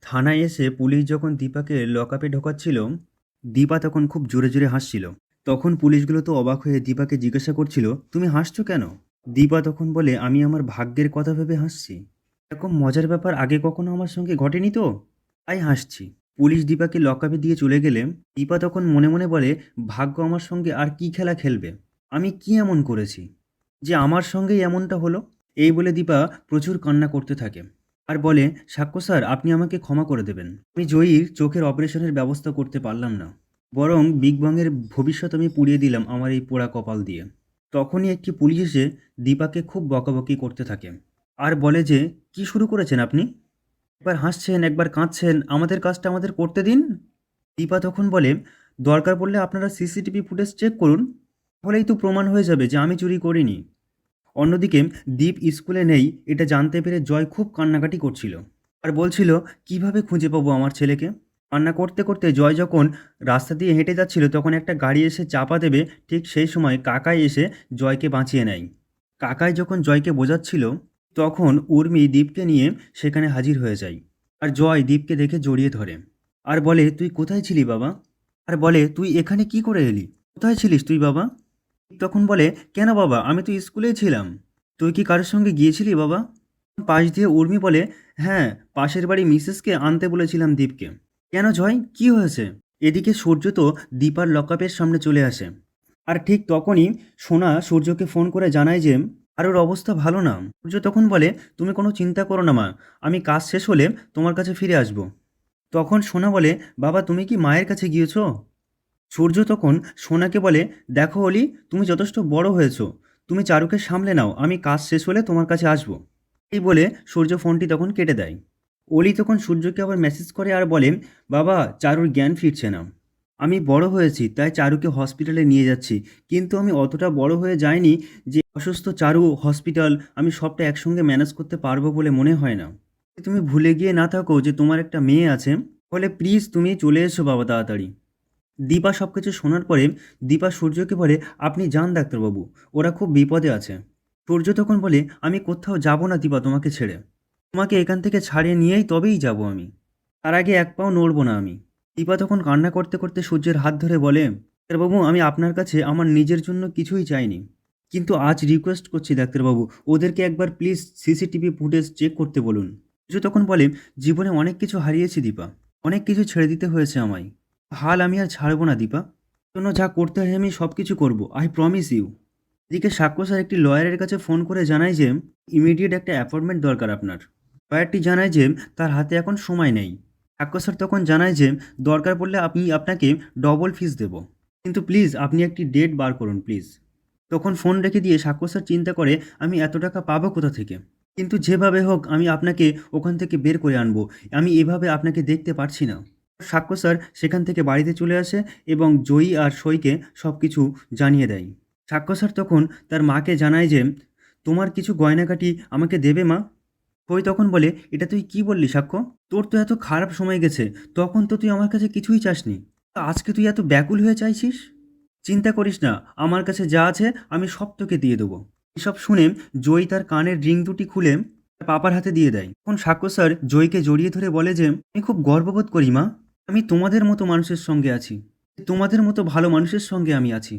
থানায় এসে পুলিশ যখন দীপাকে লকআপে ঢোকাচ্ছিল, দীপা তখন খুব জোরে জোরে হাসছিল। তখন পুলিশগুলো তো অবাক হয়ে দীপাকে জিজ্ঞাসা করছিল, তুমি হাসছো কেন? দীপা তখন বলে, আমি আমার ভাগ্যের কথা ভেবে হাসছি। এরকম মজার ব্যাপার আগে কখনো আমার সঙ্গে ঘটেনি তো, তাই হাসছি। পুলিশ দীপাকে লকআপে দিয়ে চলে গেলে দীপা তখন মনে মনে বলে, ভাগ্য আমার সঙ্গে আর কি খেলা খেলবে? আমি কি এমন করেছি যে আমার সঙ্গেই এমনটা হলো? এই বলে দীপা প্রচুর কান্না করতে থাকে আর বলে, সাক্ষ্য স্যার, আপনি আমাকে ক্ষমা করে দেবেন। আমি জয়ীর চোখের অপারেশনের ব্যবস্থা করতে পারলাম না, বরং বিগ বাংয়ের ভবিষ্যৎ আমি পুড়িয়ে দিলাম আমার এই পোড়া কপাল দিয়ে। তখনই একটি পুলিশ এসে দীপাকে খুব বকাবকি করতে থাকে আর বলে যে, কি শুরু করেছেন আপনি? একবার হাসছেন, একবার কাঁদছেন, আমাদের কাজটা আমাদের করতে দিন। দীপা তখন বলে, দরকার পড়লে আপনারা সিসিটিভি ফুটেজ চেক করুন, তাহলেই তো প্রমাণ হয়ে যাবে যে আমি চুরি করিনি। অন্যদিকে দীপ স্কুলে নেই এটা জানতে পেরে জয় খুব কান্নাকাটি করছিল আর বলছিল, কিভাবে খুঁজে পাবো আমার ছেলেকে। কান্না করতে করতে জয় যখন রাস্তা দিয়ে হেঁটে যাচ্ছিল, তখন একটা গাড়ি এসে চাপা দেবে, ঠিক সেই সময় কাকাই এসে জয়কে বাঁচিয়ে নেয়। কাকাই যখন জয়কে বোঝাচ্ছিল, তখন উর্মি দীপকে নিয়ে সেখানে হাজির হয়ে যায় আর জয় দীপকে দেখে জড়িয়ে ধরে আর বলে, তুই কোথায় ছিলি বাবা? আর বলে, তুই এখানে কি করে এলি? কোথায় ছিলিস তুই বাবা? তখন বলে, কেন বাবা, আমি তো স্কুলেই ছিলাম। তুই কি কারোর সঙ্গে গিয়েছিলি বাবা? পাশ দিয়ে উর্মি বলে, হ্যাঁ, পাশের বাড়ি মিসেসকে আনতে বলেছিলাম দীপকে। কেন জয়, কি হয়েছে? এদিকে সূর্য তো দীপার লকআপের সামনে চলে আসে আর ঠিক তখনই সোনা সূর্যকে ফোন করে জানায় যে আর ওর অবস্থা ভালো না। সূর্য তখন বলে, তুমি কোনো চিন্তা করো না মা, আমি কাজ শেষ হলে তোমার কাছে ফিরে আসব। তখন সোনা বলে, বাবা তুমি কি মায়ের কাছে গিয়েছো? সূর্য তখন সোনাকে বলে, দেখো অলি, তুমি যথেষ্ট বড় হয়েছো, তুমি চারুকে সামলে নাও, আমি কাজ শেষ হলে তোমার কাছে আসবো। এই বলে সূর্য ফোনটি তখন কেটে দেয়। অলি তখন সূর্যকে আবার মেসেজ করে আর বলে, বাবা, চারুর জ্ঞান ফিরছে না। আমি বড় হয়েছি তাই চারুকে হসপিটালে নিয়ে যাচ্ছি, কিন্তু আমি অতটা বড় হয়ে যাইনি যে অসুস্থ চারু, হসপিটাল, আমি সবটা একসঙ্গে ম্যানেজ করতে পারবো বলে মনে হয় না। তুমি ভুলে গিয়ে না থাকো যে তোমার একটা মেয়ে আছে, ফলে প্লিজ তুমি চলে এসো বাবা তাড়াতাড়ি। দীপা সব কিছু শোনার পরে দীপা সূর্যকে বলে, আপনি যান ডাক্তারবাবু, ওরা খুব বিপদে আছে। সূর্য তখন বলে, আমি কোথাও যাব না দীপা তোমাকে ছেড়ে, তোমাকে এখান থেকে ছাড়িয়ে নিয়েই তবেই যাব আমি, তার আগে এক পাও নড়ব না আমি। দীপা তখন কান্না করতে করতে সূর্যের হাত ধরে বলে, ডাক্তারবাবু, আমি আপনার কাছে আমার নিজের জন্য কিছুই চাইনি, কিন্তু আজ রিকোয়েস্ট করছি ডাক্তারবাবু, ওদেরকে একবার প্লিজ সিসিটিভি ফুটেজ চেক করতে বলুন। সূর্য তখন বলে, জীবনে অনেক কিছু হারিয়েছি দীপা, অনেক কিছু ছেড়ে দিতে হয়েছে আমায়, হাল আমি আর ছাড়বো না দীপা, জন্য যা করতে হয় আমি সব কিছু করবো, আই প্রমিস ইউ। এদিকে সাক্ষ্য স্যার একটি লয়ারের কাছে ফোন করে জানায় যে ইমিডিয়েট একটা অ্যাপয়েন্টমেন্ট দরকার আপনার। লয়ারটি জানায় যে তার হাতে এখন সময় নেই। সাক্ষ্য স্যার তখন জানায় যে দরকার পড়লে আপনাকে ডবল ফিস দেব, কিন্তু প্লিজ আপনি একটি ডেট বার করুন প্লিজ। তখন ফোন রেখে দিয়ে সাক্ষ্য স্যার চিন্তা করে, আমি এত টাকা পাবো কোথা থেকে? কিন্তু যেভাবে হোক আমি আপনাকে ওখান থেকে বের করে আনবো, আমি এভাবে আপনাকে দেখতে পারছি না। সাক্ষ্য স্যার সেখান থেকে বাড়িতে চলে আসে এবং জয়ী আর সইকে সব কিছু জানিয়ে দেয়। সাক্ষ্য স্যার তখন তার মাকে জানায় যে, তোমার কিছু গয়নাগাটি আমাকে দেবে মা? সই তখন বলে, এটা তুই কি বললি সাক্ষ্য? তোর তো এত খারাপ সময় গেছে, তখন তো তুই আমার কাছে কিছুই চাসনি, আজকে তুই এত ব্যাকুল হয়ে চাইছিস? চিন্তা করিস না, আমার কাছে যা আছে আমি সব তোকে দিয়ে দেবো। এসব শুনে জয়ী তার কানের রিং দুটি খুলে তার পাপার হাতে দিয়ে দেয়। তখন সাক্ষ্য স্যার জয়ীকে জড়িয়ে ধরে বলে যে, আমি খুব গর্ববোধ করি মা, আমি তোমাদের মতো মানুষের সঙ্গে আছি, তোমাদের মতো ভালো মানুষের সঙ্গে আমি আছি।